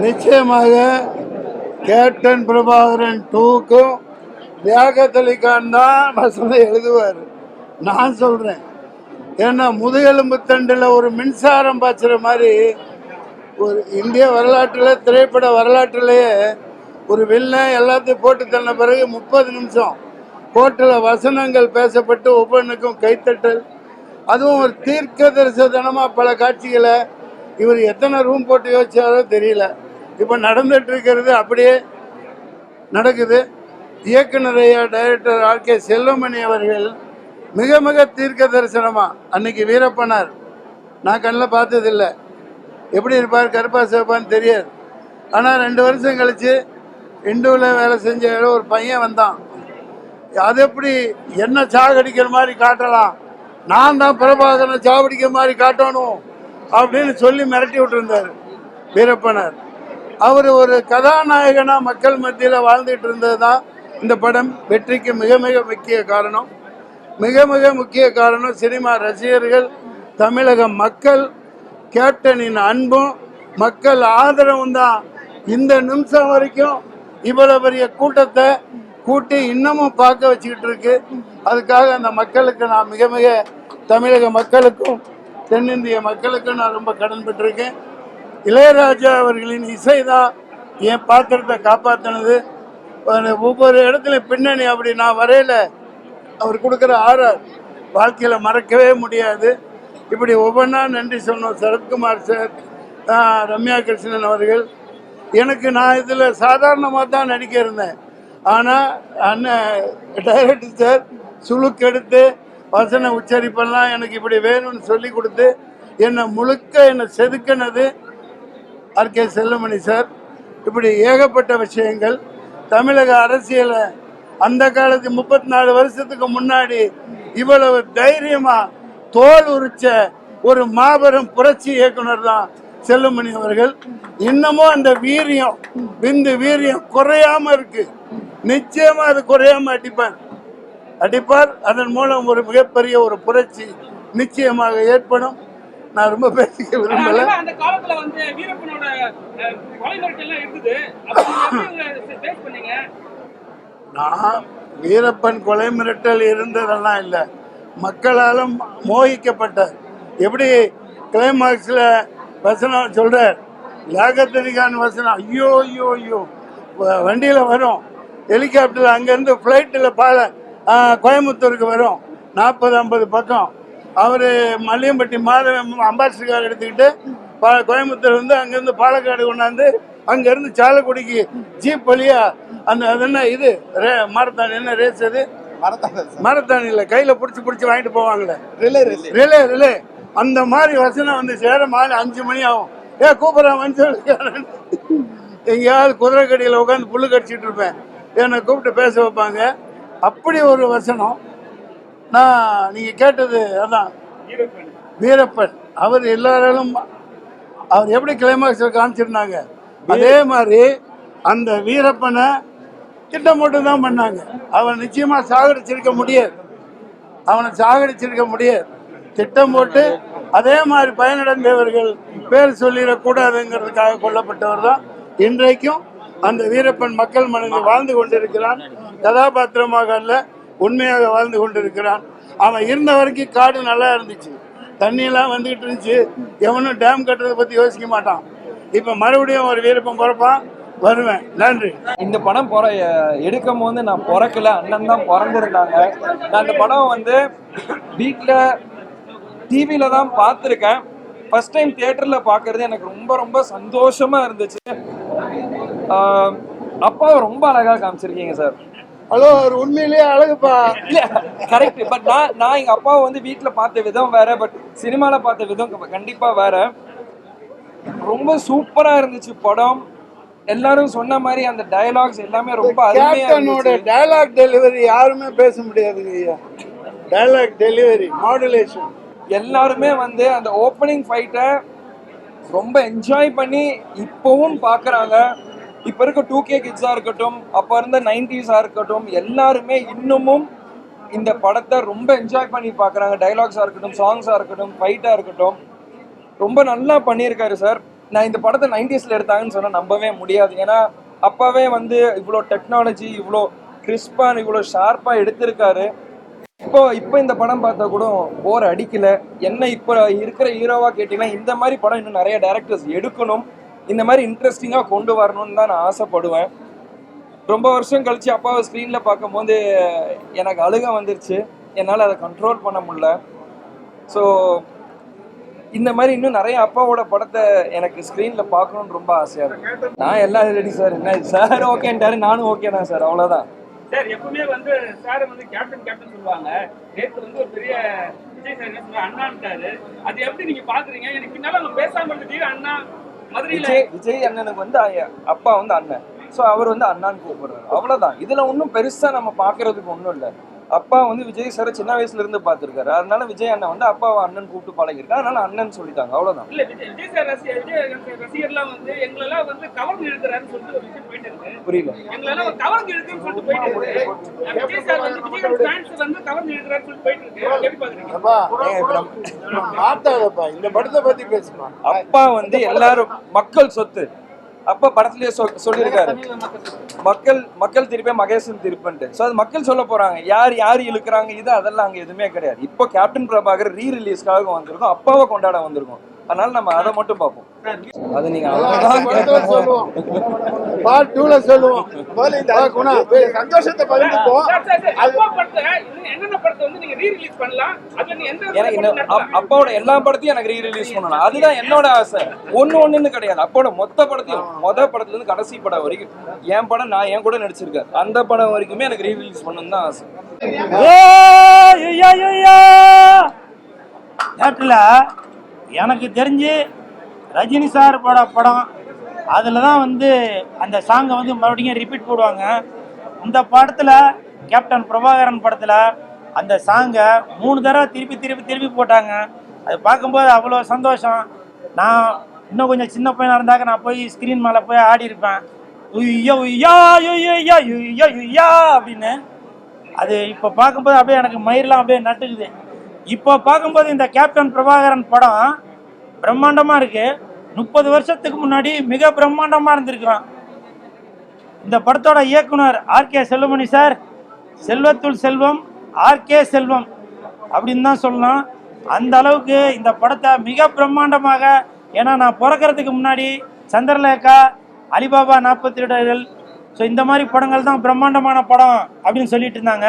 நிச்சயமாக கேப்டன் பிரபாகரன் 2க்கும் லியாகத் அலி கான் தான் வசனம் எழுதுவார். நான் சொல்றேன், ஏன்னா முதுகெலும்பு தண்டில் ஒரு மின்சாரம் பாய்ச்சுற மாதிரி ஒரு இந்திய வரலாற்றில், திரைப்பட வரலாற்றிலேயே ஒரு வில்லன் எல்லாத்தையும் போட்டு தந்த பிறகு 30 நிமிஷம் கோர்ட்டில் வசனங்கள் பேசப்பட்டு ஒவ்வொன்றுக்கும் கைத்தட்டல், அதுவும் ஒரு தீர்க்க தரிசனமாக பல காட்சிகளை இவர் எத்தனை ரூம் போட்டு யோசிச்சாரோ தெரியல. இப்போ நடந்துட்டு இருக்கிறது அப்படியே நடக்குது. இயக்குனர் ஐயா டைரக்டர் ஆர்.கே. செல்வமணி அவர்கள் மிக மிக தீர்க்க தரிசனமா, அன்னைக்கு வீரப்பனார் நான் கண்ணில் பார்த்ததில்லை, எப்படி இருப்பார் கருப்பா சிவப்பான்னு தெரியாது. ஆனால் 2 வருஷம் கழிச்சு இந்துவில் வேலை செஞ்ச ஒரு பையன் வந்தான். அது எப்படி என்ன சாகடிக்கிற மாதிரி காட்டலாம், நான் தான் பிரபாகரனை சாவடிக்கிற மாதிரி காட்டணும் அப்படின்னு சொல்லி மிரட்டி விட்டுருந்தார் வீரப்பனார். அவர் ஒரு கதாநாயகனா மக்கள் மத்தியில் வாழ்ந்துட்டு இருந்தது தான் இந்த படம் வெற்றிக்கு மிக மிக முக்கிய காரணம். மிக மிக முக்கிய காரணம் சினிமா ரசிகர்கள், தமிழக மக்கள், கேப்டனின் அன்பும் மக்கள் ஆதரவும் தான் இந்த நிமிஷம் வரைக்கும் இவ்வளவு பெரிய கூட்டத்தை கூட்டி இன்னமும் பார்க்க வச்சுக்கிட்டு இருக்கு. அதுக்காக அந்த மக்களுக்கு நான் மிக மிக தமிழக மக்களுக்கும் தென்னிந்திய மக்களுக்கும் நான் ரொம்ப கடன் பெற்றிருக்கேன். இளையராஜா அவர்களின் இசை தான் என் பாத்திரத்தை காப்பாற்றினது. ஒவ்வொரு இடத்துல பின்னணி அப்படி நான் வரையில அவர் கொடுக்குற ஆர்ஆர் வாழ்க்கையில் மறக்கவே முடியாது. இப்படி ஒவ்வொன்றா நன்றி சொன்னோம். சரத்குமார் சார், ரம்யா கிருஷ்ணன் அவர்கள். நான் இதில் சாதாரணமாக தான் நடிக்க இருந்தேன். ஆனால் அண்ணன் டைரக்டர் சார் சுழுக்கெடுத்து வசன உச்சரிப்பெல்லாம் எனக்கு இப்படி வேணும்னு சொல்லி கொடுத்து என்னை செதுக்கினது ஆர்.கே. செல்வமணி சார். இப்படி ஏகப்பட்ட விஷயங்கள் தமிழக அரசியலை அந்த காலத்து 34 வருஷத்துக்கு முன்னாடி இவ்வளவு தைரியமா தோல் உரிச்ச ஒரு மாபெரும் புரட்சி இயக்குனர் தான் செல்வமணி அவர்கள். இன்னமும் அந்த வீரியம், வீரியம் குறையாம இருக்கு. நிச்சயமா அது குறையாம அடிப்பார். அதன் மூலம் ஒரு மிகப்பெரிய ஒரு புரட்சி நிச்சயமாக ஏற்படும். நான் ரொம்ப பேசிக்க விரும்பல. நான் வீரப்பன் கொலை மிரட்டல் இருந்ததெல்லாம் இல்லை, மக்களாலும் மோகிக்கப்பட்டார். எப்படி கிளைமாக்ஸ்ல வசனம் சொல்றார், லியாகத் அலி கான் வசனம், ஐயோ ஐயோ ஐயோ, வண்டியில வரும், ஹெலிகாப்டர் அங்கேருந்து ஃப்ளைட்டில் கோயம்புத்தூருக்கு வரும், 40-50 பக்கம். அவர் மல்லியம்பட்டி மாதவ அம்பாசிடர் கார் எடுத்துக்கிட்டு கோயம்புத்தூர் வந்து அங்கேருந்து பாலக்காடு கொண்டாந்து அங்கேருந்து சாலக்குடிக்கு ஜீப் வழியா அந்த அது என்ன இது மாரத்தான், என்ன ரேஸ் அது, மாரத்தான் இல்லை, கையில் பிடிச்சி வாங்கிட்டு போவாங்களே, ரிலே, அந்த மாதிரி வசனம் வந்து சேர மாலை 5 மணி ஆகும். கூப்பிட்றான் சொல்லி எங்கேயாவது குதிரை கடியில் உட்காந்து புல்லு கடிச்சிட்டு இருப்பேன், என்னை கூப்பிட்டு பேச வைப்பாங்க. அப்படி ஒரு வசனம். நீங்கள் கேட்டது அதான் வீரப்பன். அவர் எல்லாரும் அவர் எப்படி கிளைமாக்ஸில் காமிச்சிருந்தாங்க, அதே மாதிரி அந்த வீரப்பனை திட்டம் போட்டு தான் பண்ணாங்க. அவன் நிச்சயமாக சாகடிச்சிருக்க முடியாது. திட்டம் போட்டு அதே மாதிரி பயனடைந்தவர்கள் பேர் சொல்லிடக்கூடாதுங்கிறதுக்காக கொல்லப்பட்டவர் தான் இன்றைக்கும் அந்த வீரப்பன் மக்கள் மனதில் வாழ்ந்து கொண்டிருக்கிறான். கதாபாத்திரமாக அல்ல, உண்மையாக வாழ்ந்து கொண்டிருக்கிறான். அவன் இருந்த வரைக்கும் காடு நல்லா இருந்துச்சு, தண்ணியெல்லாம் வந்துகிட்டு இருந்துச்சு, எவனும் டேம் கட்டுறதை பற்றி யோசிக்க மாட்டான். இப்போ மறுபடியும் ஒரு வீரப்பன் பிறப்பான், வருவேன். நன்றி. இந்த படம் எடுக்கும் போது நான் பிறக்கல, அண்ணன் தான் பிறந்திருந்தாங்க. நான் இந்த படம் வீட்டில் டிவியில தான் பார்த்துருக்கேன். ஃபர்ஸ்ட் டைம் தியேட்டரில் பார்க்கறது எனக்கு ரொம்ப ரொம்ப சந்தோஷமா இருந்துச்சு. அப்பாவை ரொம்ப அழகாக காமிச்சிருக்கீங்க சார். ஹலோ, ஒரு உண்மையிலேயே அழகுப்பா. இல்ல கரெக்ட். பட் நான் எங்க அப்பாவை வீட்டுல பார்த்த விதம் வேற, பட் சினிமால பார்த்த விதம் கண்டிப்பா வேற. ரொம்ப சூப்பரா இருந்துச்சு படம். எல்லாரும் சொன்ன மாதிரி அந்த டயலாக்ஸ் எல்லாமே ரொம்ப அருமையா இருந்துச்சு. டயலாக் டெலிவரி யாருமே பேச முடியாதுங்க ஐயா. டயலாக் டெலிவரி, மாடுலேஷன், எல்லாருமே அந்த ஓப்பனிங் ஃபைட்டை ரொம்ப என்ஜாய் பண்ணி இப்பவும் பாக்குறாங்க. இப்போ இருக்க 2K கிட்ஸா இருக்கட்டும், அப்போ இருந்த 90s இருக்கட்டும், எல்லாருமே இன்னமும் இந்த படத்தை ரொம்ப என்ஜாய் பண்ணி பார்க்குறாங்க. டைலாக்ஸாக இருக்கட்டும், சாங்ஸாக இருக்கட்டும், ஃபைட்டாக இருக்கட்டும், ரொம்ப நல்லா பண்ணியிருக்காரு சார். நான் இந்த படத்தை 90s எடுத்தாங்கன்னு சொன்னா நம்பவே முடியாது. ஏன்னா அப்பவே வந்து இவ்வளோ டெக்னாலஜி, இவ்வளோ கிறிஸ்பான, இவ்வளோ ஷார்ப்பா எடுத்திருக்காரு. இப்போ இந்த படம் பார்த்தா கூட போர் அடிக்கல. என்ன இப்போ இருக்கிற ஹீரோவா கேட்டீங்கன்னா இந்த மாதிரி படம் இன்னும் நிறைய டைரக்டர்ஸ் எடுக்கணும், இந்த மாதிரி இன்ட்ரெஸ்டிங்கா கொண்டு வரணும்னு தான் நான் ஆசைப்படுவேன். ரொம்ப வருஷம் கழிச்சு அப்பாவை ஸ்க்ரீன்ல பார்க்கும்போது எனக்கு அழுக வந்துருச்சு. என்னால் அதை கண்ட்ரோல் பண்ண முடியல. ஸோ இந்த மாதிரி இன்னும் நிறைய அப்பாவோட படத்தை எனக்கு ஸ்க்ரீன்ல பார்க்கணும்னு ரொம்ப ஆசையா இருக்கு. நான் எல்லாம் ரெடி சார். என்ன சார் ஓகேன்ட்டாரு, நானும் ஓகே தான் சார், அவ்வளோதான். சார் எப்பவுமே வந்து சார் வந்து கேப்டன் சொல்லுவாங்க. நேற்று வந்து ஒரு பெரிய விஜய் சார் என்ன சொல்லுவாங்க, அண்ணான்ட்டாரு. அது எப்படி நீங்க பாக்குறீங்க? எனக்கு பின்னால அவங்க பேசாம இருந்துட்டு அண்ணா மதுரையில விஜய் அண்ணனுக்கு வந்து அப்பா வந்து அண்ணன், ஸோ அவர் வந்து அண்ணான்னு கூப்பிடுறாரு, அவ்வளோதான். இதுல ஒன்றும் பெருசா நம்ம பார்க்கறதுக்கு ஒன்றும் இல்லை. அப்பா வந்து விஜய் சார் சின்ன வயசுல இருந்து பார்த்துருக்காரு, அதனால விஜய் அண்ணன் வந்து அப்பாவை அண்ணன் கூப்பிட்டு பழகிருக்காரு, அதனால அண்ணன் சொல்லிட்டாங்க, அவ்வளவுதான். இல்ல விஜய் சார் ரசிகர்லாம் வந்து எங்களெல்லாம் வந்து கவர்ந்து இழுக்கிறாருன்னு சொல்லிட்டு ஒரு விஷயம் போயிட்டு இருக்கு. புரியல. எங்களெல்லாம் கவர்ந்து இழுக்குன்னு சொல்லிட்டு போயிட்டு இருக்கு. விஜய் சார் வந்து விஜய் ஃபேன்ஸ் வந்து கவர்ந்து இழுக்கிறாருன்னு சொல்லிட்டு போயிட்டு இருக்கு. எப்படி பாக்குறீங்க? இந்த படத்தை பத்தி பேசுமா? அப்பா வந்து எல்லாரும் மக்கள் சொத்து. அப்பா படத்திலேயே சொல்லியிருக்காரு, மக்கள் திருப்பி மகேசன் திருப்பன்ட்டு. ஸோ அது மக்கள் சொல்ல போறாங்க, யார் இழுக்கிறாங்க இது அதெல்லாம் அங்கே எதுவுமே கிடையாது. இப்போ கேப்டன் பிரபாகர் ரீரிலீஸ்க்காக வந்திருக்கோம், அப்பாவை கொண்டாட வந்திருக்கோம். அதனால நம்ம அதை மட்டும் பார்ப்போம். அது நீங்க சொல்லுவோம், பார்ட் 2ல சொல்லுவோம். சந்தோஷத்தை பகிர்ந்துப்போம். என்னென்ன படத்தை வந்து நீங்க ரீரிலீஸ் பண்ணலாம்? அதுல நீ எந்த எனக்கு அப்பாவோட எல்லா படத்தையும் எனக்கு ரீரிலீஸ் பண்ணணும், அதுதான் என்னோட ஆசை. ஒண்ணுன்னு கிடையாது, அப்போட மொத்த படத்தையும் படத்துல இருந்து கடைசி படம் வரைக்கும் என் படம் நான் என் கூட நடிச்சிருக்கேன், அந்த படம் வரைக்குமே எனக்கு ரீரிலீஸ் பண்ணணும் தான் ஆசை. எனக்கு தெரிஞ்சு ரஜினி சார் படம் அதில் தான் வந்து அந்த சாங்கை வந்து மறுபடியும் ரிப்பீட் போடுவாங்க. இந்த படத்தில் கேப்டன் பிரபாகரன் படத்தில் அந்த சாங்கை 3 தடவை திருப்பி போட்டாங்க. அது பார்க்கும்போது அவ்வளோ சந்தோஷம். நான் இன்னும் கொஞ்சம் சின்ன பையனாக இருந்தாக்க நான் போய் ஸ்க்ரீன் மேலே போய் ஆடி இருப்பேன், உய்யா உய்யா உய்யா உய்யா உய்யா அப்படின்னு. அது இப்போ பார்க்கும்போது அப்படியே எனக்கு மயிரெலாம் அப்படியே நட்டுக்குது. இப்போ பார்க்கும்போது இந்த கேப்டன் பிரபாகரன் படம் பிரம்மாண்டமாக இருக்கு. 30 வருஷத்துக்கு முன்னாடி மிக பிரம்மாண்டமாக இருந்திருக்கிறான். இந்த படத்தோட இயக்குனர் ஆர்கே செல்வமணி சார், செல்வத்துள் செல்வம் ஆர்கே செல்வம் அப்படின்னு தான் சொல்லலாம். அந்த அளவுக்கு இந்த படத்தை மிக பிரம்மாண்டமாக, ஏன்னா நான் பிறக்கிறதுக்கு முன்னாடி சந்திரலேகா, அலிபாபா 40 திருடர்கள், ஸோ இந்த மாதிரி படங்கள் தான் பிரம்மாண்டமான படம் அப்படின்னு சொல்லிட்டு இருந்தாங்க.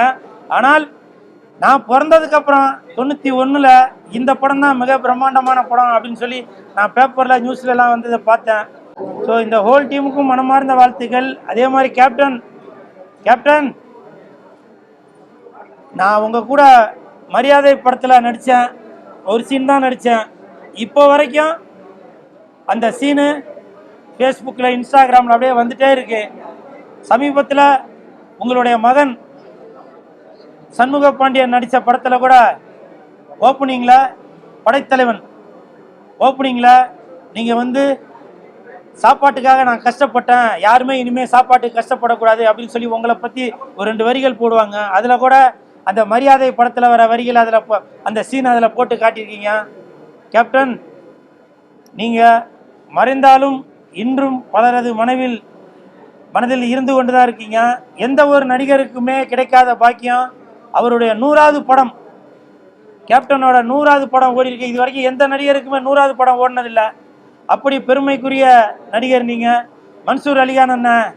ஆனால் நான் பிறந்ததுக்கப்புறம் 91ல் இந்த படம் தான் மிக பிரம்மாண்டமான படம் அப்படின்னு சொல்லி நான் பேப்பரில் நியூஸ்லலாம் வந்து இதை பார்த்தேன். ஸோ இந்த ஹோல் டீமுக்கும் மனமார்ந்த வாழ்த்துக்கள். அதே மாதிரி கேப்டன் நான் உங்கள் கூட மரியாதை படத்தில் நடித்தேன், ஒரு சீன் தான் நடித்தேன். இப்போ வரைக்கும் அந்த சீனு ஃபேஸ்புக்கில் இன்ஸ்டாகிராமில் அப்படியே வந்துகிட்டே இருக்கு. சமீபத்தில் உங்களுடைய மகன் சண்முக பாண்டியன் நடித்த படத்தில் கூட ஓப்பனிங்கில் படைத்தலைவன் ஓப்பனிங்கில் நீங்கள் வந்து சாப்பாட்டுக்காக நான் கஷ்டப்பட்டேன், யாருமே இனிமேல் சாப்பாட்டுக்கு கஷ்டப்படக்கூடாது அப்படின்னு சொல்லி உங்களை பற்றி ஒரு 2 வரிகள் போடுவாங்க. அதில் கூட அந்த மரியாதை படத்தில் வர வரிகள் அதில் அந்த சீன் அதில் போட்டு காட்டியிருக்கீங்க. கேப்டன், நீங்கள் மறைந்தாலும் இன்றும் பலரது மனதில் இருந்து கொண்டு தான் இருக்கீங்க. எந்த ஒரு நடிகருக்குமே கிடைக்காத பாக்கியம் அவருடைய 100வது படம், கேப்டனோட 100வது படம் ஓடி இருக்கு. இது வரைக்கும் எந்த நடிகருக்குமே 100வது படம் ஓடினதில்லை. அப்படி பெருமைக்குரிய நடிகர் நீங்கள். மன்சூர் அலிகான் அண்ணன்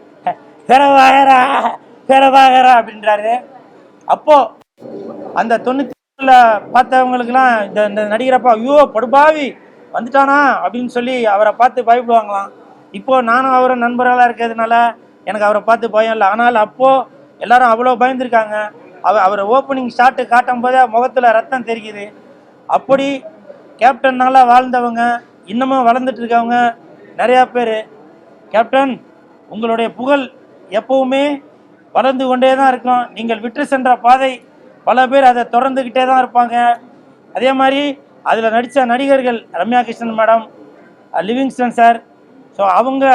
பேரவாகரா அப்படின்றாரு. அப்போது அந்த 90ல் பார்த்தவங்களுக்கெல்லாம் இந்த நடிகரப்பா ஐயோ படுபாவி வந்துட்டானா அப்படின்னு சொல்லி அவரை பார்த்து பயப்படுவாங்களாம். இப்போது நானும் அவரும் நண்பர்களாக இருக்கிறதுனால எனக்கு அவரை பார்த்து பயம் இல்லை. ஆனால் அப்போது எல்லாரும் அவ்வளோ பயந்துருக்காங்க. அவர் ஓப்பனிங் ஷாட்டு காட்டும் போதே முகத்தில் ரத்தம் தெரிக்குது. அப்படி கேப்டனால் வாழ்ந்தவங்க, இன்னமும் வளர்ந்துட்டு இருக்கவங்க நிறையா பேர். கேப்டன், உங்களுடைய புகழ் எப்பவுமே வளர்ந்து கொண்டே தான் இருக்கும். நீங்கள் விட்டு சென்ற பாதை பல பேர் அதை தொடர்ந்துக்கிட்டே தான் இருப்பாங்க. அதே மாதிரி அதில் நடித்த நடிகர்கள் Ramya Krishnan madam, Livingston sir, so அவங்க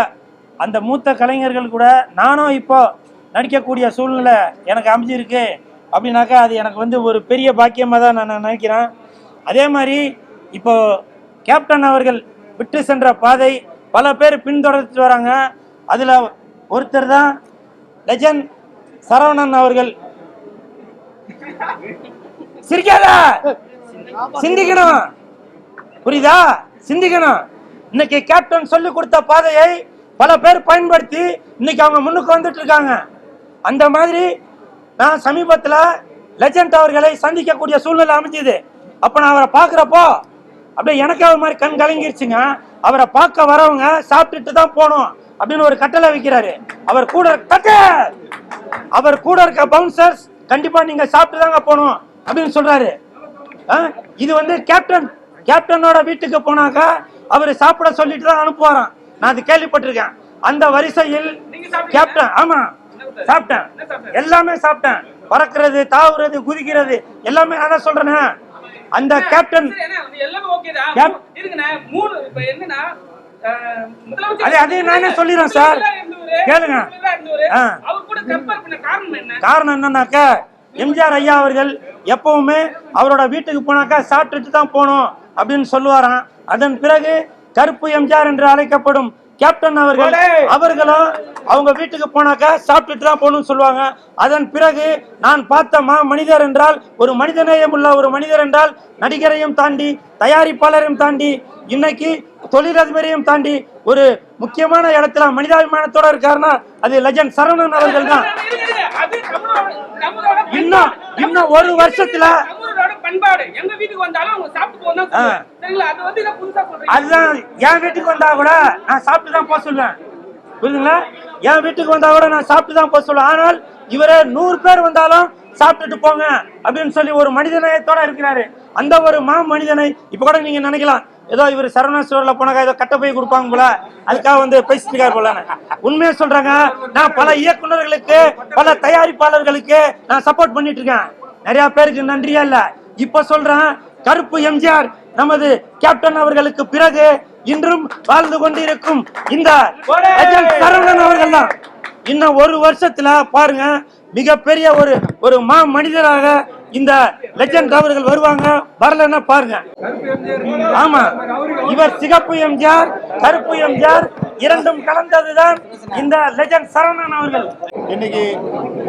அந்த மூத்த கலைஞர்கள் கூட நானும் இப்போ நடிக்கக்கூடிய சூழ்நிலை எனக்கு அமைஞ்சிருக்கு அப்படின்னாக்கா அது எனக்கு வந்து ஒரு பெரிய பாக்கியமாக தான் நான் நினைக்கிறேன். அதே மாதிரி இப்போது கேப்டன் அவர்கள் விட்டு சென்ற பாதை பல பேர் பின்தொடர்த்து வராங்க. அதில் ஒருத்தர் தான் லெஜண்ட் சரவணன் அவர்கள். சிரிக்காத, சிந்திக்கணும், புரியுதா? சிந்திக்கணும். இன்னைக்கு கேப்டன் சொல்லி கொடுத்த பாதையை பல பேர் பயன்படுத்தி இன்னைக்கு அவங்க முன்னுக்கு வந்துட்டு இருக்காங்க. அந்த மாதிரி நான் சமீபத்தில் லெஜண்ட் அவர்களை சந்திக்கக்கூடிய சூழ்நிலை அமைஞ்சது. அப்ப நான் அவரை பார்க்குறப்போ அப்படியே எனக்கு அவர் மாதிரி கண் கலங்கிருச்சுங்க. அவரை பார்க்க வரவங்க சாப்பிட்டுட்டு தான் போகணும் அப்படின்னு ஒரு கட்டளை வைக்கிறாரு. அவர் கூட இருக்க பவுன்சர்ஸ் கண்டிப்பா நீங்க சாப்பிட்டு தாங்க போகணும் அப்படின்னு சொல்றாரு. இது வந்து கேப்டனோட வீட்டுக்கு போனாக்கா அவர் சாப்பிட சொல்லிட்டு தான் அனுப்புவாராம். நான் அது கேள்விப்பட்டிருக்கேன். அந்த வரிசையில் கேப்டன், ஆமா சாப்பிட்டேன், எல்லாமே சாப்பிட்டேன். பறக்கிறது, தாவுறது, குதிக்கிறது எல்லாமே நான் தான் சொல்றேன். அந்த கேப்டன் அதே நானே சொல்லிடுறேன் சார், கேளுங்க. காரணம் என்னன்னாக்க எம்ஜிஆர் ஐயா அவர்கள் எப்பவுமே அவரோட வீட்டுக்கு போனாக்கா சாப்பிட்டுட்டு தான் போகணும் அப்படின்னு சொல்லுவாராம். அதன் பிறகு கருப்பு எம்ஜிஆர் என்று அழைக்கப்படும் கேப்டன் அவர்களும் அவங்க வீட்டுக்கு போனாக்கா சாப்பிட்டுட்டு தான் போகணும்னு சொல்லுவாங்க. அதன் பிறகு நான் பார்த்த மனிதர் என்றால் ஒரு மனிதநேயம் உள்ள ஒரு மனிதர் என்றால் நடிகரையும் தாண்டி, தயாரிப்பாளரையும் தாண்டி, இன்னைக்கு தொழிலதிபரையும் தாண்டி ஒரு முக்கியமான இடத்துல மனிதாபிமானத்தோட இருக்காருன்னா அது லெஜண்ட் சரவணன் அவர்கள் தான். இன்னும் ஒரு வருஷத்துல அதுதான் என் வீட்டுக்கு வந்தா கூட நான் சாப்பிட்டு தான் போக சொல்லுவேன், புரியுதுங்களா? என் வீட்டுக்கு வந்தா கூட நான் சாப்பிட்டு தான் போக சொல்லுவேன். ஆனால் இவரே 100 பேர் வந்தாலும் சாப்பிட்டுட்டு போங்க அப்படின்னு சொல்லி ஒரு மனிதநேயத்தோட இருக்கிறாரு. அந்த ஒரு மனிதனை இப்ப கூட நீங்க நினைக்கலாம் ஏதோ இவர் சரவணா ஸ்டோர்ல போனாக்கா ஏதோ கட்ட போய் கொடுப்பாங்க போல, அதுக்காக வந்து பேசிட்டு இருக்காரு போல. உண்மையா சொல்றாங்க, நான் பல இயக்குநர்களுக்கு பல தயாரிப்பாளர்களுக்கு நான் சப்போர்ட் பண்ணிட்டு இருக்கேன். நிறைய பேருக்கு நன்றியா இல்ல, இப்ப சொல்றேன். கருப்பு எம்ஜிஆர் நமது கேப்டன் அவர்களுக்கு பிறகு இன்றும் வாழ்ந்து கொண்டிருக்கும் இந்த சரவணன் அவர்கள் தான். இன்னும் ஒரு வருஷத்துல பாருங்க மிகப்பெரிய ஒரு மனிதராக இந்த லெஜண்ட் அவர்கள் வருவாங்க. வரலன்னா பாருங்க. ஆமா, இவர் சிகப்பு எம்ஜிஆர், கருப்பு எம்ஜிஆர் இரண்டும் கலந்ததுதான் இந்த லெஜண்ட் சரவணன் அவர்கள். இன்னைக்கு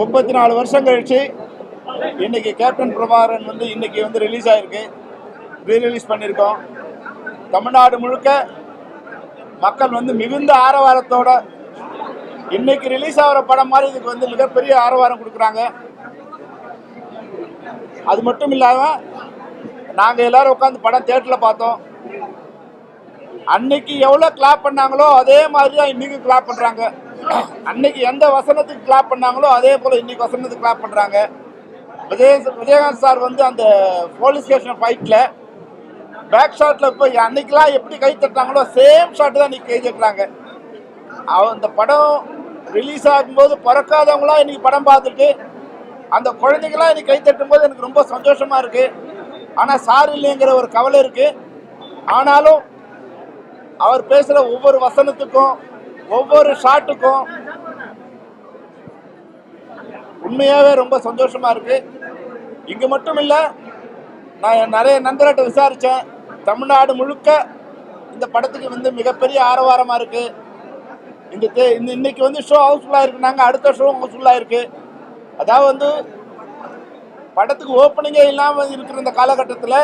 34 வருஷம் கழிச்சு இன்னைக்கு கேப்டன் பிரபாகரன் வந்து இன்னைக்கு வந்து ரிலீஸ் ஆயிருக்கு, ரீரிலீஸ் பண்ணியிருக்கோம். தமிழ்நாடு முழுக்க மக்கள் வந்து மிகுந்த ஆரவாரத்தோட இன்னைக்கு ரிலீஸ் ஆகிற படம் மாதிரி இதுக்கு வந்து மிகப்பெரிய ஆரவாரம் கொடுக்குறாங்க. அது மட்டும் இல்லாம நாங்க எல்லாரும் உட்காந்து படம் தியேட்டர்ல பார்த்தோம். அன்னைக்கு எவ்வளவு கிளாப் பண்ணாங்களோ அதே மாதிரி தான் இன்னைக்கு கிளாப் பண்றாங்க. அன்னைக்கு எந்த வசனத்துக்கு கிளாப் பண்ணாங்களோ அதே போல இன்னைக்கு வசனத்துக்கு கிளாப் பண்றாங்க. விஜயகாந்த் சார் வந்து அந்த போலீஸ் ஸ்டேஷன் ஃபைட்ல பேக் ஷாட்ல இப்போ அன்னைக்கெல்லாம் எப்படி கை தட்டாங்களோ சேம் ஷாட் தான் இன்னைக்கு கை தட்டுறாங்க. அந்த படம் ரிலீஸ் ஆகும்போது பிறக்காதவங்களாம் இன்னைக்கு படம் பார்த்துட்டு அந்த குழந்தைங்களாம் இன்னைக்கு கை தட்டும் போது எனக்கு ரொம்ப சந்தோஷமா இருக்கு. ஆனால் சார் இல்லைங்கிற ஒரு கவலை இருக்கு. ஆனாலும் அவர் பேசுகிற ஒவ்வொரு வசனத்துக்கும் ஒவ்வொரு ஷாட்டுக்கும் உண்மையாகவே ரொம்ப சந்தோஷமா இருக்கு. இங்கே மட்டும் இல்லை, நான் நிறைய நண்பர்கிட்ட விசாரித்தேன். தமிழ்நாடு முழுக்க இந்த படத்துக்கு வந்து மிகப்பெரிய ஆரவாரமாக இருக்கு. இன்னைக்கு வந்து ஷோ ஹவுஸ்ஃபுல்லாக இருக்குனாங்க, அடுத்த ஷோ ஹவுஸ்ஃபுல்லாக இருக்கு. அதாவது வந்து படத்துக்கு ஓப்பனிங்கே இல்லாமல் இருக்கிற இந்த காலகட்டத்தில்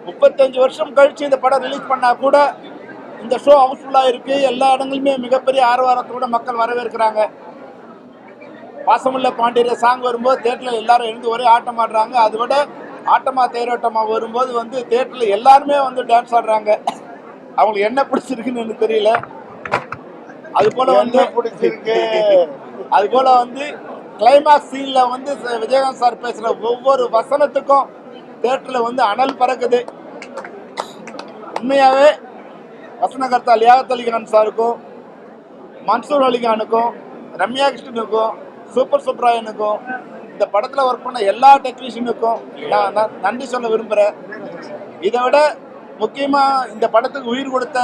35 வருஷம் கழிச்சு இந்த படம் ரிலீஸ் பண்ணா கூட இந்த ஷோ ஹவுஸ்ஃபுல்லாக இருக்கு. எல்லா இடங்களுமே மிகப்பெரிய ஆரவாரத்தோட மக்கள் வரவேற்கிறாங்க. பாசமுள்ள பாண்டியர் சாங் வரும்போது தேட்டரில் எல்லாரும் எழுந்து ஒரே ஆட்டம் ஆடுறாங்க. அதை விட ஆட்டமா தேரோட்டமா வரும்போது வந்து தேட்டரில் எல்லாருமே வந்து டான்ஸ் ஆடுறாங்க. அவங்களுக்கு என்ன பிடிச்சிருக்குன்னு எனக்கு தெரியல. அது போல வந்து பிடிச்சிருக்கு. அது போல வந்து கிளைமாக்ஸ் சீன்ல வந்து விஜயகாந்த் சார் பேசுற ஒவ்வொரு வசனத்துக்கும் தேட்டரில் வந்து அனல் பறக்குது. உண்மையாவே வசனகர்த்தா லியாகத் அலிகான் சாருக்கும், மன்சூர் அலிகானுக்கும், ரம்யா கிருஷ்ணனுக்கும், சூப்பர் சுப்ராயனுக்கும், இந்த படத்தில் ஒர்க் பண்ண எல்லா டெக்னீஷியனுக்கும் நான் நன்றி சொல்ல விரும்புகிறேன். இதை விட முக்கியமாக இந்த படத்துக்கு உயிர் கொடுத்த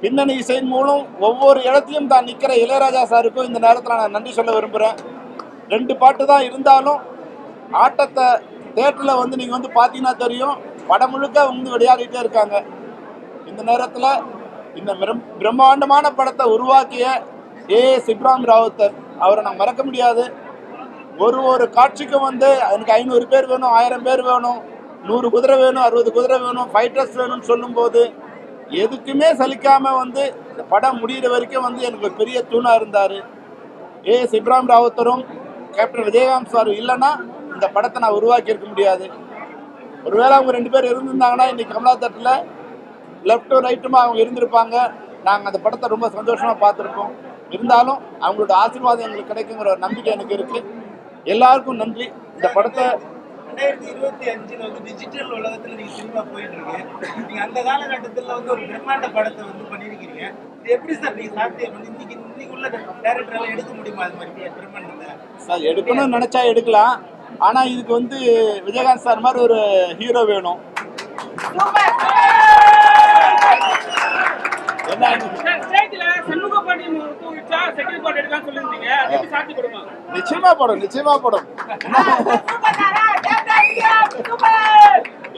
பின்னணி இசையின் மூலம் ஒவ்வொரு இடத்துலையும் தான் நிற்கிற இளையராஜா சாருக்கும் இந்த நேரத்தில் நான் நன்றி சொல்ல விரும்புகிறேன். 2 பாட்டு தான் இருந்தாலும் ஆட்டத்தை தேட்டரில் வந்து நீங்கள் வந்து பார்த்தீங்கன்னா தெரியும், படம் முழுக்க வந்து விளையாடிட்டே இருக்காங்க. இந்த நேரத்தில் இந்த பிரம்மாண்டமான படத்தை உருவாக்கிய ஏஎஸ் இப்ராஹிம் ராவுத்தர் அவரை நான் மறக்க முடியாது. ஒரு காட்சிக்கும் வந்து எனக்கு 500 பேர் வேணும், 1000 பேர் வேணும், 100 குதிரை வேணும், 60 குதிரை வேணும், ஃபைட்டர்ஸ் வேணும்னு சொல்லும்போது எதுக்குமே சலிக்காம வந்து இந்த படம் முடிகிற வரைக்கும் வந்து எனக்கு ஒரு பெரிய தூணா இருந்தார். ஏஎஸ் இப்ராஹிம் ராவுத்தரும் கேப்டன் விஜயகாந்த் சார் இல்லைன்னா இந்த படத்தை நான் உருவாக்கி இருக்க முடியாது. ஒருவேளை அவங்க 2 பேர் இருந்திருந்தாங்கன்னா இன்னைக்கு கமலா தட்டில் லெஃப்ட்டும் ரைட்டுமா அவங்க இருந்திருப்பாங்க. நாங்கள் அந்த படத்தை ரொம்ப சந்தோஷமாக பார்த்துருப்போம். இருந்தாலும் அவங்களோட ஆசீர்வாதம் எங்களுக்கு கிடைக்குங்கிற ஒரு நம்பிக்கை எனக்கு இருக்கு. எல்லாருக்கும் நன்றி. இந்த படத்தை 2025 வந்து டிஜிட்டல் உலகத்துல நீங்க சினிமா போயிட்டு இருக்கு. நீங்க அந்த காலகட்டத்துல வந்து ஒரு பிரம்மாண்ட படத்தை வந்து பண்ணிருக்கீங்க. இது எப்படி சார் நீங்க சாத்தியம் பண்ணி இன்னைக்கு உள்ள டைரக்டரால எடுக்க முடியுமா? அது மாதிரி பிரம்மாண்டத்தை சார் எடுக்கணும்னு நினைச்சா எடுக்கலாம். ஆனா இதுக்கு வந்து விஜயகாந்த் சார் மாதிரி ஒரு ஹீரோ வேணும். நிச்சயமா படம்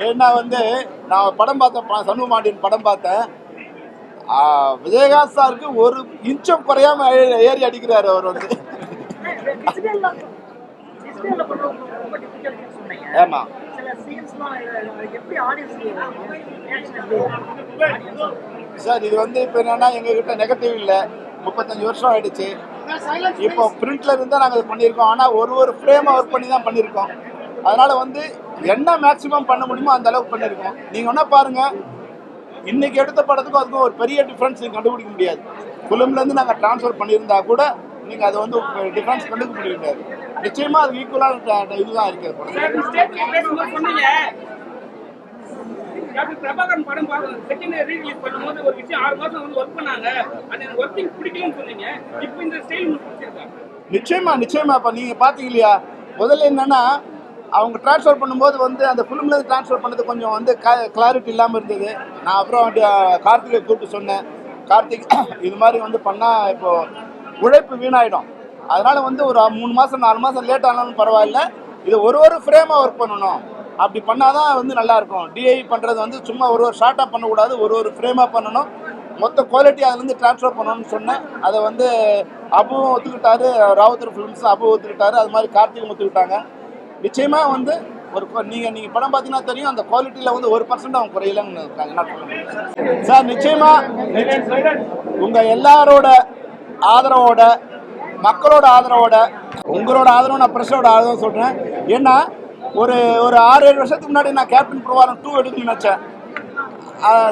ஏன்னா வந்து நான் படம் பார்த்தேன், சண்முக பாண்டியன் படம் பார்த்தேன். விஜயகாந்த் சாருக்கு ஒரு இன்ச்சும் குறையாம ஏறி அடிக்கிறாரு அவர் வந்து. ஆமா சார், இது வந்து இப்போ என்னன்னா எங்ககிட்ட நெகட்டிவ் இல்லை. 35 வருஷம் ஆயிடுச்சு. இப்போ பிரிண்ட்ல இருந்தா நாங்கள் இது பண்ணியிருக்கோம். ஆனால் ஒரு ஃப்ரேமை ஒர்க் பண்ணி தான் பண்ணியிருக்கோம். அதனால வந்து என்ன மேக்சிமம் பண்ண முடியுமோ அந்த அளவுக்கு பண்ணியிருக்கோம். நீங்கள் ஒன்றா பாருங்க, இன்னைக்கு எடுத்த படத்துக்கும் அதுக்கும் ஒரு பெரிய டிஃப்ரென்ஸ் நீங்கள் கண்டுபிடிக்க முடியாது. ஃபிலிம்லேருந்து நாங்கள் ட்ரான்ஸ்ஃபர் பண்ணியிருந்தா கூட நீங்கள் அதை வந்து டிஃப்ரென்ஸ் கண்டுபிடிக்க முடியாது. நிச்சயமாக அது ஈக்குவலான இதுதான் இருக்கிற பிரபாகரன் படம் செகண்ட் ரீரிலீஸ் பண்ணும்போது ஒரு விஷயம் 6 மாசம் வந்து ஒர்க் பண்ணாங்க. அது எனக்கு ஒர்க்கிங் பிடிக்கலன்னு சொன்னீங்க. இப்போ இந்த ஸ்டைல் உங்களுக்கு பிடிச்சிருக்கா? நிச்சயமா இப்போ நீங்கள் பார்த்தீங்க இல்லையா, முதல்ல என்னன்னா அவங்க ட்ரான்ஸ்ஃபர் பண்ணும்போது வந்து அந்த ஃபிலிம்லேருந்து ட்ரான்ஸ்ஃபர் பண்ணது கொஞ்சம் வந்து கிளாரிட்டி இல்லாமல் இருந்தது. நான் அப்புறம் கார்த்திகை கூப்பிட்டு சொன்னேன், கார்த்திக் இது மாதிரி வந்து பண்ணால் இப்போது உழைப்பு வீணாயிடும். அதனால் வந்து ஒரு 3 மாதம் 4 மாதம் லேட் ஆனாலும் பரவாயில்ல, இது ஒரு ஃப்ரேமாக ஒர்க் பண்ணணும். அப்படி பண்ணாதான் வந்து நல்லாயிருக்கும். டிஐ பண்ணுறது வந்து சும்மா ஒரு ஷார்ட்டாக பண்ணக்கூடாது, ஒரு ஃப்ரேமாக பண்ணணும். மொத்த குவாலிட்டி அதுலேருந்து ட்ரான்ஸ்ஃபர் பண்ணணும்னு சொன்னேன். அதை வந்து அபுவும் ஒத்துக்கிட்டாரு, ராவுத்தர் ஃபிலிம்ஸ் அபு ஒத்துக்கிட்டாரு, அது மாதிரி கார்த்திகும் ஒத்துக்கிட்டாங்க. நிச்சயமாக வந்து நீங்கள் படம் பார்த்தீங்கன்னா தெரியும், அந்த குவாலிட்டியில் வந்து 1% அவங்க குறையிலன்னு என்ன சொல்ல முடியும் சார். நிச்சயமாக உங்கள் எல்லாரோட ஆதரவோட, மக்களோட ஆதரவோட, உங்களோட ஆதரவு, நான் பிரஸோட ஆதரவு சொல்கிறேன். ஏன்னா ஒரு 6-7 வருஷத்துக்கு முன்னாடி நான் கேப்டன் பிரபாகரன் 2 எடுக்கணும்னு நினச்சேன்.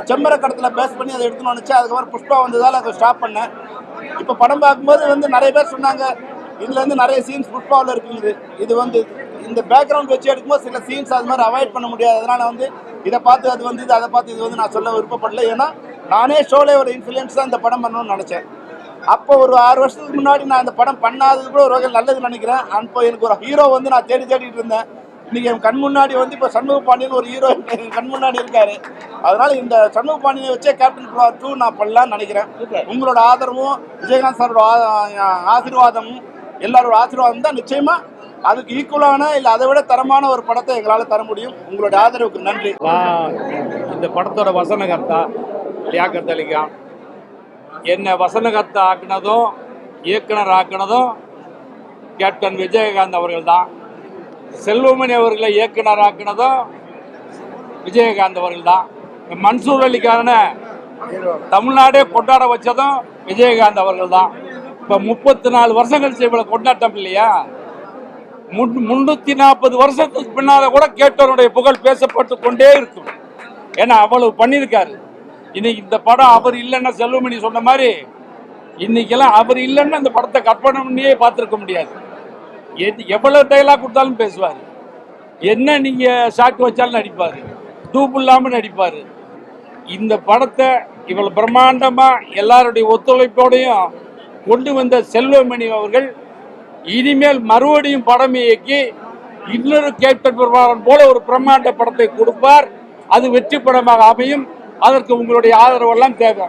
செம்மரக்கடத்தில் பேஸ் பண்ணி அதை எடுக்கணும்னு நினச்சேன். அதுக்கப்புறம் புஷ்பா வந்ததால் அதை ஸ்டாப் பண்ணேன். இப்போ படம் பார்க்கும்போது வந்து நிறைய பேர் சொன்னாங்க, இதுல இருந்து நிறைய சீன்ஸ் ஃபுட்பால் இருக்குது. இது வந்து இந்த பேக்ரவுண்ட் வச்சு எடுக்கும்போது சில சீன்ஸ் அது மாதிரி அவாய்ட் பண்ண முடியாது. அதனால வந்து இதை பார்த்து அது வந்து அதை பார்த்து இது வந்து நான் சொல்ல விருப்பப்படல. ஏன்னா நானே ஷோலே ஒரு இன்ஃப்ளூயன்ஸ் தான் இந்த படம் பண்ணணும்னு நினச்சேன். அப்போ ஒரு 6 வருஷத்துக்கு முன்னாடி நான் இந்த படம் பண்ணாதது கூட ஒரு வகையில் நல்லதுன்னு நினைக்கிறேன். அப்போ எனக்கு ஒரு ஹீரோ வந்து நான் தேடிட்டு இருந்தேன். இன்னைக்கு என் கண் முன்னாடி வந்து இப்போ சண்முக பாண்டியன் ஒரு ஹீரோ என் கண் முன்னாடி இருக்காரு. அதனால இந்த சண்முக பாண்டியனை வச்சே கேப்டன் பிரபாகரன் 2 நான் பண்ணலான்னு நினைக்கிறேன். உங்களோட ஆதரவும் விஜயகாந்த் சாரோட ஆசீர்வாதமும் எல்லாரோட ஆசீர்வாதம் தான் நிச்சயமா அதுக்கு ஈக்குவலான இல்லை அதை விட தரமான ஒரு படத்தை எங்களால் தர முடியும். உங்களோட ஆதரவுக்கு நன்றி. இந்த படத்தோட வசனகர்த்தா லியாக்கத் அலி கான். என்னை வசனகர்த்தா ஆக்கினதும் இயக்குனர் ஆக்கினதும் கேப்டன் விஜயகாந்த் அவர்கள் தான். செல்வமணி அவர்களை இயக்குனர் ஆக்கினதும் விஜயகாந்த் அவர்கள் தான். மன்சூர் அலிக்கான தமிழ்நாடே கொண்டாட வச்சதும் விஜயகாந்த் அவர்கள் தான். இப்போ 34 வருஷம் கழிச்சு இவ்வளோ கொண்டாட்டம் இல்லையா? 340 வருஷத்துக்கு பின்னால கூட கேட்டவருடைய புகழ் பேசப்பட்டு கொண்டே இருக்கும். ஏன்னா அவ்வளவு பண்ணியிருக்காரு. இன்னைக்கு இந்த படம் அவர் இல்லைன்னா செல்வமணி சொன்ன மாதிரி இன்னைக்கெல்லாம் அவர் இல்லைன்னா அந்த படத்தை கற்பனை பண்ணியே பார்த்துருக்க முடியாது. எவ்வளவு டைலாக் கொடுத்தாலும் பேசுவார். என்ன நீங்க ஷாக்கு வச்சாலும் நடிப்பார், டூப் இல்லாமல் நடிப்பார். இந்த படத்தை இவ்வளவு பிரம்மாண்டமா எல்லாருடைய ஒத்துழைப்போடையும் கொண்டு வந்த செல்வமணி அவர்கள் இனிமேல் மறுபடியும் படம் இயக்கி இன்னொரு கேப்டன் பிரபாகரன் போல ஒரு பிரம்மாண்ட படத்தை கொடுப்பார். அது வெற்றி படமாக அமையும். அதற்கு உங்களுடைய ஆதரவு எல்லாம் தேவை.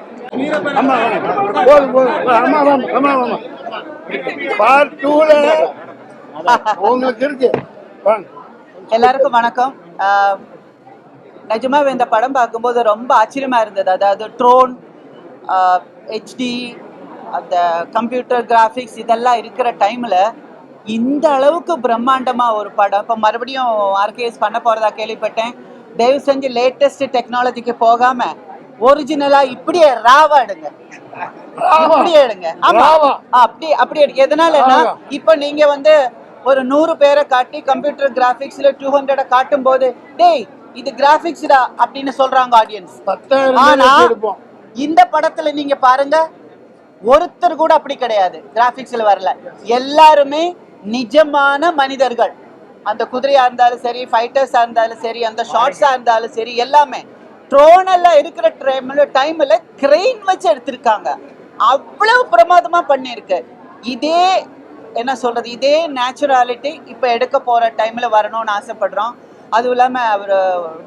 எல்லாருக்கும் வணக்கம். நிஜமாவே இந்த படம் பார்க்கும்போது ரொம்ப ஆச்சரியமா இருந்தது. அதாவது ட்ரோன், ஹெச்டி அந்த கம்ப்யூட்டர் கிராஃபிக்ஸ் இதெல்லாம் இருக்கிற டைமில் இந்த அளவுக்கு பிரம்மாண்டமாக ஒரு படம் இப்போ மறுபடியும் ஆர்கேஎஸ் பண்ண போகிறதா கேள்விப்பட்டேன். தயவு செஞ்சு லேட்டஸ்ட் டெக்னாலஜிக்கு போகாமல் ஒரிஜினலாக இப்படியே ராவா எடுங்க, இப்படியே எடுங்க. ஆமா, அப்படி அப்படி எடுங்க. எதனாலன்னா இப்போ நீங்கள் வந்து ஒரு 100 பேரை காட்டி கம்ப்யூட்டர் கிராஃபிக்ஸில் 200 காட்டும் போது டேய் இது கிராஃபிக்ஸ்டா அப்படின்னு சொல்றாங்க ஆடியன்ஸ். ஆனா இந்த படத்துல நீங்க பாருங்க, ஒருத்தர் கூட அப்படி கிடையாது, கிராஃபிக்ஸ்ல வரல. எல்லாருமே நிஜமான மனிதர்கள். அந்த குதிரையா இருந்தாலும் சரி, ஃபைட்டர்ஸா இருந்தாலும் சரி, அந்த ஷார்ட்ஸா இருந்தாலும் சரி, எல்லாமே ட்ரோனெல்லாம் இருக்கிற டைம்ல கிரெயின் வச்சு எடுத்திருக்காங்க. அவ்வளவு பிரமாதமா பண்ணிருக்கு. இதே என்ன சொல்றது, இதே நேச்சுராலிட்டி இப்போ எடுக்க போற டைம்ல வரணும்னு ஆசைப்படுறோம். அதுவும் இல்லாம அவர்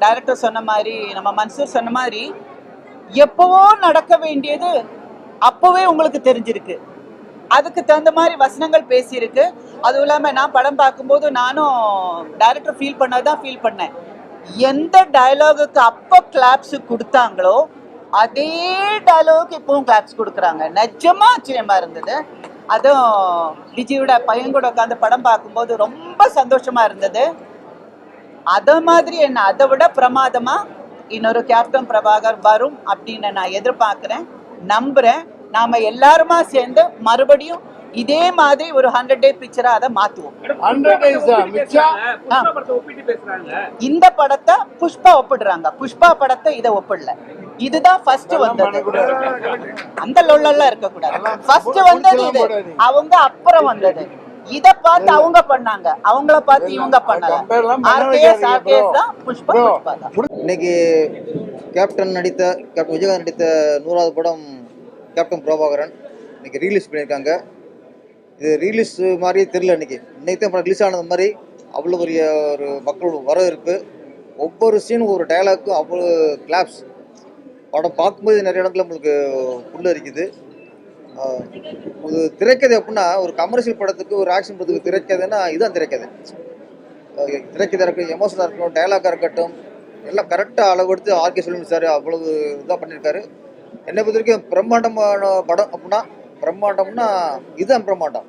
டைரக்டர் சொன்ன மாதிரி, நம்ம மன்சூர் சொன்ன மாதிரி, எப்பவோ நடக்க வேண்டியது அப்பவே உங்களுக்கு தெரிஞ்சிருக்கு. அதுக்கு தகுந்த மாதிரி வசனங்கள் பேசியிருக்கு. அதுவும் இல்லாமல் நான் படம் பார்க்கும்போது நானும் டைரக்டர் ஃபீல் பண்ணதான் ஃபீல் பண்ணேன். எந்த டயலாகுக்கு அப்போ கிளாப்ஸ் கொடுத்தாங்களோ அதே டயலாகுக்கு இப்பவும் கிளாப்ஸ் கொடுக்குறாங்க. நிஜமா ஆச்சரியமா இருந்தது. அதுவும் விஜயோட பையன் கூட உட்காந்து படம் பார்க்கும்போது ரொம்ப சந்தோஷமா இருந்தது. அதை மாதிரி என்ன அதை விட பிரமாதமா இன்னொரு கேப்டன் பிரபாகர் வரும் அப்படின்னு நான் எதிர்பார்க்கிறேன், நம்புறேன். நாம எல்லாருமா சேர்ந்து மறுபடியும் இதே மாதிரி ஒரு 100 டே பிக்சரா அதை மாத்துவோம். இந்த படத்தை புஷ்பா ஒப்பிடுறாங்க, புஷ்பா படத்தை இதை ஒப்பிடல. இதுதான் ஃபர்ஸ்ட் வந்தது. அந்த லொல்லெல்லாம் இருக்கக்கூடாது. ஃபர்ஸ்ட் வந்தது இது, அவங்க அப்புறம் வந்தது. இத பார்த்து அவங்க பண்ணாங்க, அவங்கள பார்த்து இவங்க பண்ணல. ஆர்கேஎஸ் தான், புஷ்பா தான். இன்னைக்கு கேப்டன் விஜயகாந்த் நடித்த 100வது படம் கேப்டன் பிரபாகரன் இன்னைக்கு ரீலீஸ் பண்ணியிருக்காங்க. இது ரீலீஸ் மாதிரியே தெரியல. இன்னைக்கு தான் படம் ரிலீஸ் ஆனது மாதிரி அவ்வளோ பெரிய ஒரு மக்கள் வரவேற்பு. ஒவ்வொரு சீனும் ஒரு டைலாக்கும் அவ்வளோ கிளாப்ஸ். படம் பார்க்கும்போது நிறைய இடத்துல நம்மளுக்கு புல்லரிக்குது. ஒரு திரைக்கதை அப்படின்னா, ஒரு கமர்ஷியல் படத்துக்கு, ஒரு ஆக்ஷன் படத்துக்கு திரைக்கதைன்னா இதுதான் திரைக்கதை. திரைக்கதை இருக்கட்டும், எமோஷனாக இருக்கட்டும், டைலாக்காக இருக்கட்டும், எல்லாம் கரெக்டாக அளவெடுத்து ஆர்கே செல்வன் சார் அவ்வளவு இதாக பண்ணியிருக்காரு. என்னை பொறுத்த வரைக்கும் பிரம்மாண்டமான படம் அப்படின்னா, பிரம்மாண்டம்னா இதுதான் பிரம்மாண்டம்.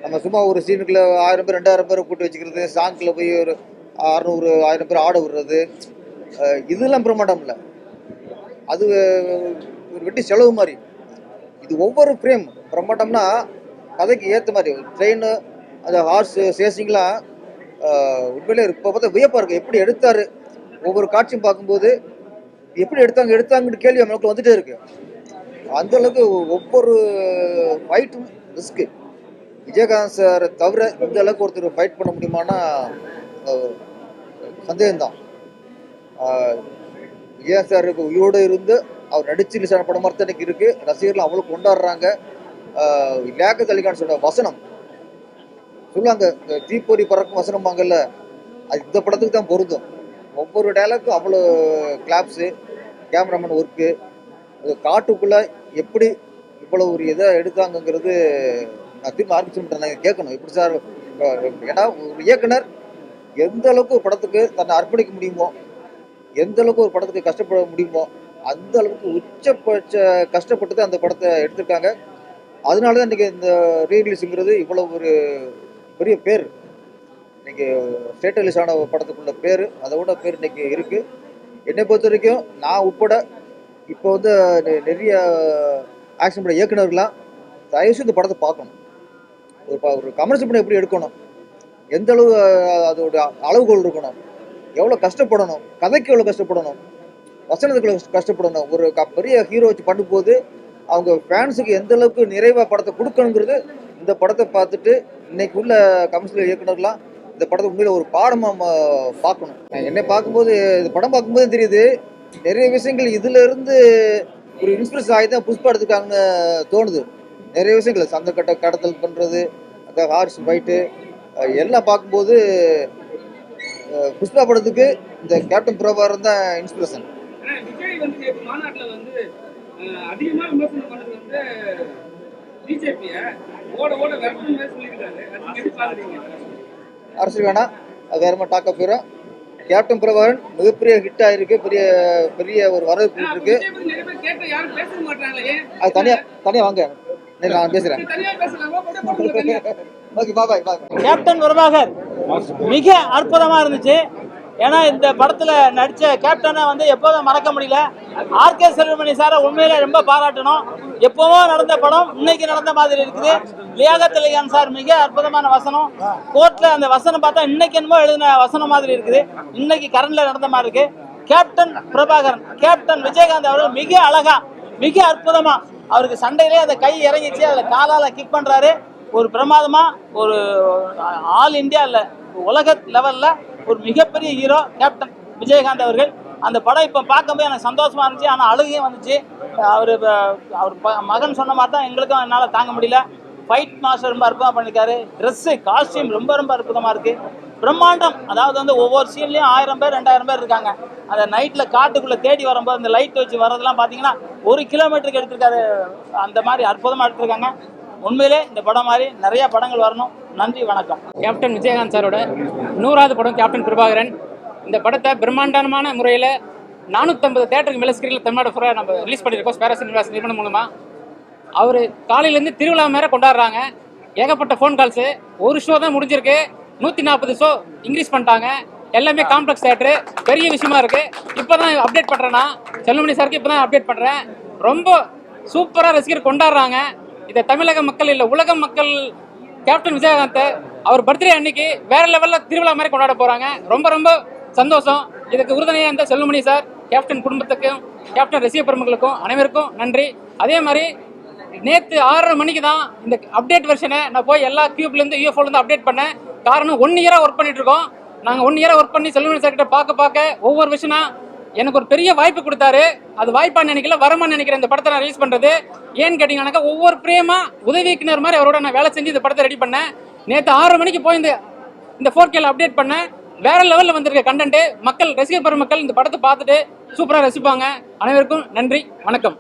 நம்ம சும்மா ஒரு சீனுக்குள்ள 1000 பேர் 2000 பேரை கூட்டி வச்சுக்கிறது, சாங்கில் போய் ஒரு 600 1000 பேர் ஆட விடுறது, இதெல்லாம் பிரம்மாண்டம் இல்லை. அது ஒரு வெட்டி செலவு மாதிரி. இது ஒவ்வொரு ஃப்ரேம் பிரம்மாண்டம்னா கதைக்கு ஏற்ற மாதிரி. ட்ரெயின், அந்த ஹார்ஸ் சேசிங்லாம் உண்மையிலே இப்போ பார்த்தா வியப்பாக இருக்குது. எப்படி எடுத்தார், ஒவ்வொரு காட்சியும் பார்க்கும்போது எப்படி எடுத்தாங்கன்னு கேள்வி நம்மளுக்கு வந்துட்டே இருக்கு. அந்த அளவுக்கு ஒவ்வொரு ஃபைட்டும் ரிஸ்க்கு. விஜயகாந்த் சார் தவிர இந்த அளவுக்கு ஒருத்தர் ஃபைட் பண்ண முடியுமானா சந்தேகம்தான். விஜயகாந்த் சார் இப்போ உயிரோடு இருந்து அவர் நடிச்சு ரிலீஸ் ஆன படம் மாதிரி இன்னைக்கு இருக்கு. ரசிகர்கள் அவ்வளோ கொண்டாடுறாங்க. லியாக்கத் அலி கான் சொன்ன வசனம் சொல்லுவாங்க, தீப்பொறி பறக்கும் வசனம் வாங்கல, அது இந்த படத்துக்கு தான் பொருந்தும். ஒவ்வொரு டைலாக்கும் அவ்வளோ கிளாப்ஸு, கேமராமேன் ஒர்க்கு, அது காட்டுக்குள்ளே எப்படி இவ்வளோ ஒரு இதை எடுத்தாங்கங்கிறது நான் திரும்ப ஆரம்பிச்சு கேட்கணும். எப்படி சார், ஏன்னா ஒரு இயக்குனர் எந்த அளவுக்கு ஒரு படத்துக்கு தன்னை அர்ப்பணிக்க முடியுமோ, எந்த அளவுக்கு ஒரு படத்துக்கு கஷ்டப்பட முடியுமோ, அந்த அளவுக்கு உச்சபட்ச கஷ்டப்பட்டு தான் அந்த படத்தை எடுத்திருக்காங்க. அதனால தான் இன்றைக்கி இந்த ரீரிலீஸுங்கிறது இவ்வளோ ஒரு பெரிய பேர். இன்னைக்கு ஸ்டேட் ரிலீஸ் ஆன படத்துக்குள்ள பேர், அதை விட பேர் இன்னைக்கு இருக்கு. என்னை பொறுத்த வரைக்கும் நான் உட்பட இப்போ வந்து நிறைய ஆக்ஷன் பட இயக்குனர்கள்லாம் தயவுசெய்து இந்த படத்தை பார்க்கணும். ஒரு கமர்ஷியல் படம் எப்படி எடுக்கணும், எந்த அளவு அதோட அளவுகோல் இருக்கணும், எவ்வளோ கஷ்டப்படணும், கதைக்கு எவ்வளோ கஷ்டப்படணும், வசனத்துக்கு கஷ்டப்படணும். ஒரு பெரிய ஹீரோ வச்சு பண்ணும்போது அவங்க ஃபேன்ஸுக்கு எந்த அளவுக்கு நிறைவாக படத்தை கொடுக்கணுங்கிறது இந்த படத்தை பார்த்துட்டு இன்னைக்கு உள்ள கமர்ஷியல் இயக்குனர்லாம் இந்த படத்தை உண்மையில ஒரு பாடமாக பார்க்கணும். என்னை பார்க்கும்போது, இந்த படம் பார்க்கும்போது தெரியுது நிறைய விஷயங்கள் இதுல இருந்து ஒரு இன்ஸ்பிரேஷன் ஆகி தான் புஷ்பா எடுத்துக்காங்கன்னு தோணுது. நிறைய விஷயங்கள் அந்த கடத்தல் பண்ணுறது, அந்த ஹார்ஸ் ஃபைட்டு எல்லாம் பார்க்கும்போது புஷ்பா படத்துக்கு இந்த கேப்டன் பிரபாகரன் தான் இன்ஸ்பிரேஷன். விஜய் வந்து மாநாட்டில் வந்து அதிகமாக விமர்சனம் பண்ணது வந்து பிஜேபியை ஓட விரட்டணும்னு சொல்லியிருக்காரு. அரசியல் வேணா, அது வேற மாதிரி டாக்கப் போயிடும். கேப்டன் பிரபாகரன் மிகப்பெரிய ஹிட் ஆயிருக்கு, பெரிய ஒரு வரவேற்பு இருக்கு. கேப்டன் யாரும் பேச மாட்டாங்களே, ஏன் அது தனியா வாங்க, நான் பேசுறேன். தனியா பேசலாமா? அப்படியே போட்டுங்க தனியா. ஓகே, பாய் பாய். கேப்டன் பிரபாகர் மிக அற்புதமா இருந்துச்சு. ஏன்னா இந்த படத்துல நடிச்ச கேப்டனை வந்து எப்போதும் மறக்க முடியல. ஆர்கே செல்வமணி சாரை உண்மையிலே ரொம்ப பாராட்டணும். எப்பவோ நடந்த படம் இன்னைக்கு நடந்த மாதிரி இருக்குது. லியாகத் அலி கான் சார் மிக அற்புதமான வசனம். கோர்ட்ல அந்த வசனம் பார்த்தா இன்னைக்கு என்னமோ எழுதின வசனம் மாதிரி இருக்குது. இன்னைக்கு கரண்ட்ல நடந்த மாதிரி இருக்கு. கேப்டன் பிரபாகரன், கேப்டன் விஜயகாந்த் அவர்கள் மிக அழகா, மிக அற்புதமா, அவருக்கு சண்டையிலே அந்த கை இறங்கிச்சு, அதில் காலால கிக் பண்றாரு. ஒரு பிரமாதமா, ஒரு ஆல் இந்தியா இல்ல உலக லெவல்ல ஒரு மிகப்பெரிய ஹீரோ கேப்டன் விஜயகாந்த் அவர்கள். அந்த படம் இப்போ பார்க்கும்போது எனக்கு சந்தோஷமா இருந்துச்சு. ஆனால் அழுகையும் வந்துச்சு. அவர் மகன் சொன்ன மாதிரி தான் எங்களுக்கும் என்னால் தாங்க முடியல. ஃபைட் மாஸ்டர் ரொம்ப அற்புதமாக பண்ணியிருக்காரு. ட்ரெஸ்ஸு, காஸ்டியூம் ரொம்ப ரொம்ப அற்புதமாக இருக்குது. பிரம்மாண்டம். அதாவது வந்து ஒவ்வொரு சீன்லேயும் 1000 பேர் 2000 பேர் இருக்காங்க. அந்த நைட்டில் காட்டுக்குள்ளே தேடி வரும்போது அந்த லைட் வச்சு வர்றதெல்லாம் பார்த்தீங்கன்னா 1 கிலோமீட்டருக்கு எடுத்திருக்காரு. அந்த மாதிரி அற்புதமாக எடுத்திருக்காங்க. உண்மையிலே இந்த படம் மாதிரி நிறைய படங்கள் வரணும். நன்றி, வணக்கம். கேப்டன் விஜயகாந்த் சாரோட 100வது படம் கேப்டன் பிரபாகரன். இந்த படத்தை பிரம்மாண்டமான முறையில் 450 தேட்டருக்கு மேலே ஸ்கிரீனில் தமிழ்நாடு ஃபுல்லாக நம்ம ரிலீஸ் பண்ணியிருக்கோம் ஸ்பேரா சினிமாஸ் நிறுவனம் மூலமாக. அவர் காலையிலேருந்து திருவிழா மேலே கொண்டாடுறாங்க. ஏகப்பட்ட ஃபோன் கால்ஸு. ஒரு ஷோ தான் முடிஞ்சிருக்கு, 140 ஷோ இன்க்ரீஸ் பண்ணிட்டாங்க. எல்லாமே காம்ப்ளெக்ஸ் தேட்டரு, பெரிய விஷயமா இருக்குது. இப்போ தான் அப்டேட் பண்ணுறேன்னா செல்வமணி சாருக்கு இப்போ தான் அப்டேட் பண்ணுறேன். ரொம்ப சூப்பராக ரசிகர் கொண்டாடுறாங்க. இதை தமிழக மக்கள் இல்லை உலக மக்கள் கேப்டன் விஜயகாந்தை அவர் பர்த்டே அன்னைக்கு வேற லெவலில் திருவிழா மாதிரி கொண்டாட போகிறாங்க. ரொம்ப ரொம்ப சந்தோஷம். இதுக்கு உறுதுணையாக இருந்த செல்வமணி சார், கேப்டன் குடும்பத்துக்கும் கேப்டன் ரசிக பெருமக்களுக்கும் அனைவருக்கும் நன்றி. அதே மாதிரி நேற்று 6:30 மணிக்கு தான் இந்த அப்டேட் வெர்ஷனை நான் போய் எல்லா கியூப்லேருந்து யூஎஃப்ஓலேருந்து அப்டேட் பண்ணேன். காரணம் 1 இயராக ஒர்க் பண்ணிட்டு இருக்கோம். நாங்கள் 1 இயராக ஒர்க் பண்ணி செல்வமணி சார் கிட்ட பார்க்க ஒவ்வொரு விஷயம் எனக்கு ஒரு பெரிய வாய்ப்பு கொடுத்தாரு. அது வாய்ப்பான்னு நினைக்கல, வரமான்னு நினைக்கிறேன் இந்த படத்தை நான் ரிலீஸ் பண்ணுறது. ஏன்னு கேட்டிங்கன்னாக்கா ஒவ்வொரு பிரேமா உதவி இயக்குனர் மாதிரி அவரோட நான் வேலை செஞ்சு இந்த படத்தை ரெடி பண்ணேன். நேற்று 6:30 மணிக்கு போய் இந்த 4Kல அப்டேட் பண்ணேன். வேற லெவலில் வந்திருக்க கண்டென்ட். மக்கள், ரசிகர் பெருமக்கள் இந்த படத்தை பார்த்துட்டு சூப்பராக ரசிப்பாங்க. அனைவருக்கும் நன்றி, வணக்கம்.